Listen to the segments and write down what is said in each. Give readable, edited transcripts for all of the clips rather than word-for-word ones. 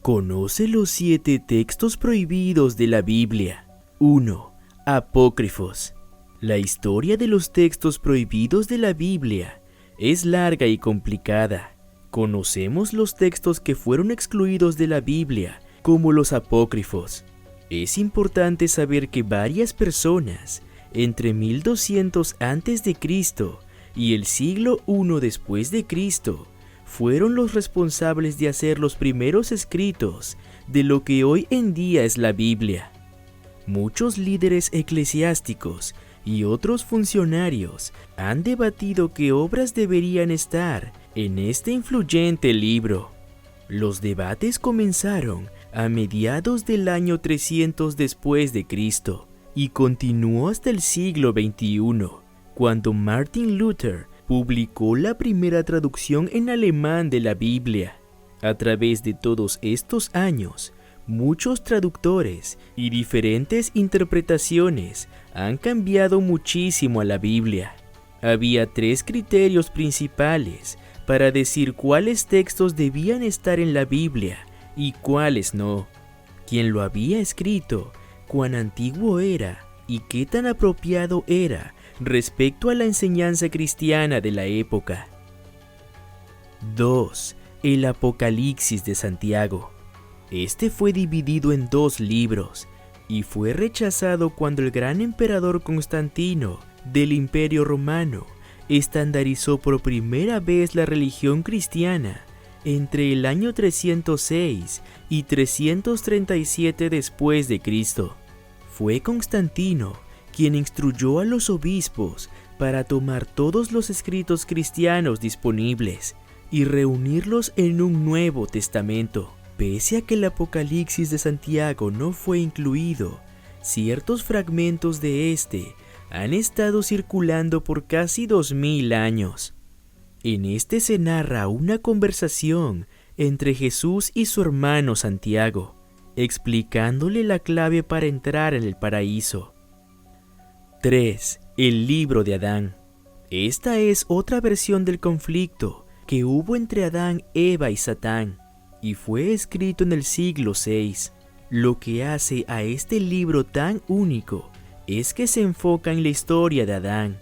Conoce los 7 textos prohibidos de la Biblia. 1. Apócrifos. La historia de los textos prohibidos de la Biblia es larga y complicada. Conocemos los textos que fueron excluidos de la Biblia, como los apócrifos. Es importante saber que varias personas, entre 1200 a.C. y el siglo I después de Cristo, fueron los responsables de hacer los primeros escritos de lo que hoy en día es la Biblia. Muchos líderes eclesiásticos y otros funcionarios han debatido qué obras deberían estar en este influyente libro. Los debates comenzaron a mediados del año 300 después de Cristo y continuó hasta el siglo XXI, cuando Martin Luther publicó la primera traducción en alemán de la Biblia. A través de todos estos años, muchos traductores y diferentes interpretaciones han cambiado muchísimo a la Biblia. Había 3 criterios principales para decir cuáles textos debían estar en la Biblia y cuáles no. Quién lo había escrito, cuán antiguo era y qué tan apropiado era respecto a la enseñanza cristiana de la época. 2. El Apocalipsis de Santiago. Este fue dividido en 2 libros y fue rechazado cuando el gran emperador Constantino del Imperio Romano estandarizó por primera vez la religión cristiana entre el año 306 y 337 después de Cristo. Fue Constantino quien instruyó a los obispos para tomar todos los escritos cristianos disponibles y reunirlos en un Nuevo Testamento. Pese a que el Apocalipsis de Santiago no fue incluido, ciertos fragmentos de este han estado circulando por casi 2000 años. En este se narra una conversación entre Jesús y su hermano Santiago, explicándole la clave para entrar en el paraíso. 3. El libro de Adán. Esta es otra versión del conflicto que hubo entre Adán, Eva y Satán, y fue escrito en el siglo VI. Lo que hace a este libro tan único es que se enfoca en la historia de Adán.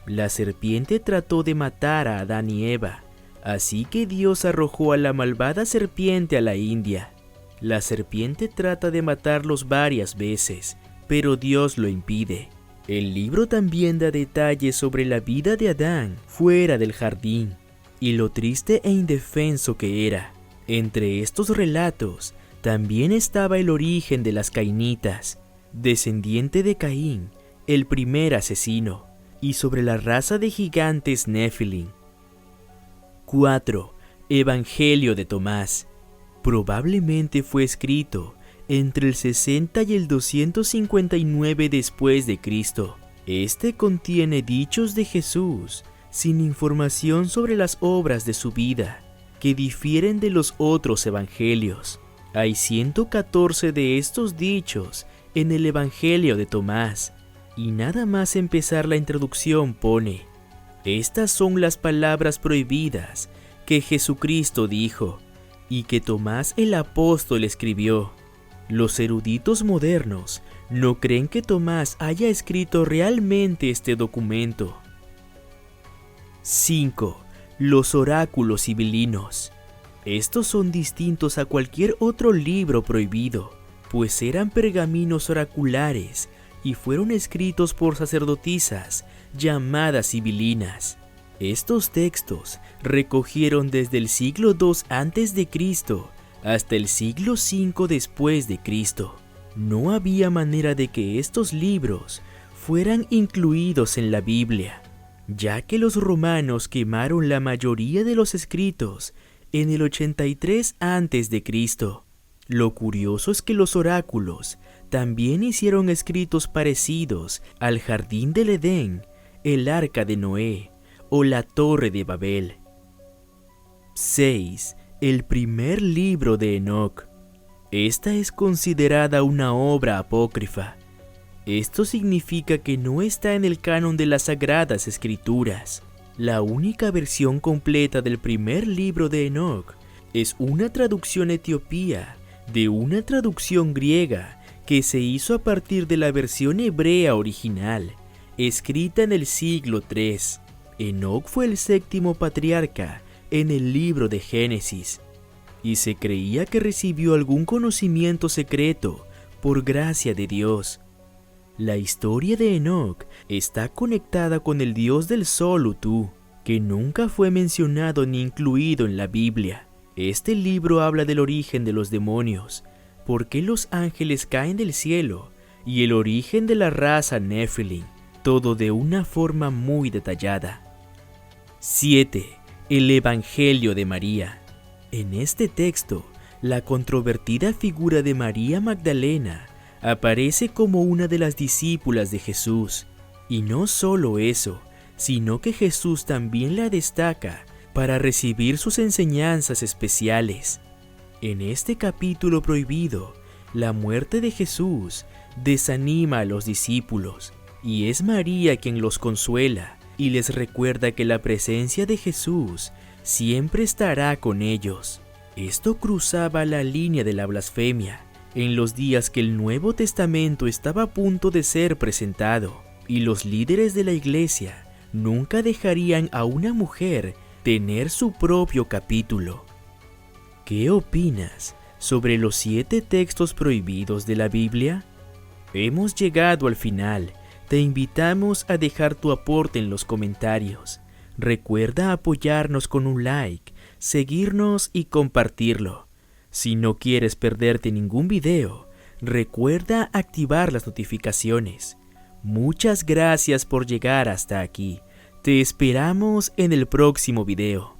La serpiente trató de matar a Adán y Eva, así que Dios arrojó a la malvada serpiente a la India. La serpiente trata de matarlos varias veces, pero Dios lo impide. El libro también da detalles sobre la vida de Adán fuera del jardín y lo triste e indefenso que era. Entre estos relatos también estaba el origen de las cainitas, descendiente de Caín, el primer asesino, y sobre la raza de gigantes Nefilim. 4. Evangelio de Tomás. Probablemente fue escrito entre el 60 y el 259 después de Cristo. Este contiene dichos de Jesús sin información sobre las obras de su vida, que difieren de los otros evangelios. Hay 114 de estos dichos en el Evangelio de Tomás, y nada más empezar la introducción pone: estas son las palabras prohibidas que Jesucristo dijo, y que Tomás el apóstol escribió. Los eruditos modernos no creen que Tomás haya escrito realmente este documento. 5. Los oráculos sibilinos. Estos son distintos a cualquier otro libro prohibido, pues eran pergaminos oraculares y fueron escritos por sacerdotisas llamadas sibilinas. Estos textos recogieron desde el siglo II a.C. hasta el siglo V después de Cristo. No había manera de que estos libros fueran incluidos en la Biblia, ya que los romanos quemaron la mayoría de los escritos en el 83 a.C. Lo curioso es que los oráculos también hicieron escritos parecidos al Jardín del Edén, el Arca de Noé o la Torre de Babel. 6. El primer libro de Enoc. Esta es considerada una obra apócrifa. Esto significa que no está en el canon de las Sagradas Escrituras. La única versión completa del primer libro de Enoc es una traducción etiopía de una traducción griega que se hizo a partir de la versión hebrea original, escrita en el siglo III. Enoc fue el séptimo patriarca en el libro de Génesis, y se creía que recibió algún conocimiento secreto por gracia de Dios. La historia de Enoc está conectada con el dios del sol Utu, que nunca fue mencionado ni incluido en la Biblia. Este libro habla del origen de los demonios, por qué los ángeles caen del cielo y el origen de la raza Nephilim, todo de una forma muy detallada. 7. El Evangelio de María. En este texto, la controvertida figura de María Magdalena aparece como una de las discípulas de Jesús, y no solo eso, sino que Jesús también la destaca para recibir sus enseñanzas especiales. En este capítulo prohibido, la muerte de Jesús desanima a los discípulos, y es María quien los consuela y les recuerda que la presencia de Jesús siempre estará con ellos. Esto cruzaba la línea de la blasfemia en los días que el Nuevo Testamento estaba a punto de ser presentado, y los líderes de la iglesia nunca dejarían a una mujer tener su propio capítulo. ¿Qué opinas sobre los 7 textos prohibidos de la Biblia? Hemos llegado al final. Te invitamos a dejar tu aporte en los comentarios. Recuerda apoyarnos con un like, seguirnos y compartirlo. Si no quieres perderte ningún video, recuerda activar las notificaciones. Muchas gracias por llegar hasta aquí. Te esperamos en el próximo video.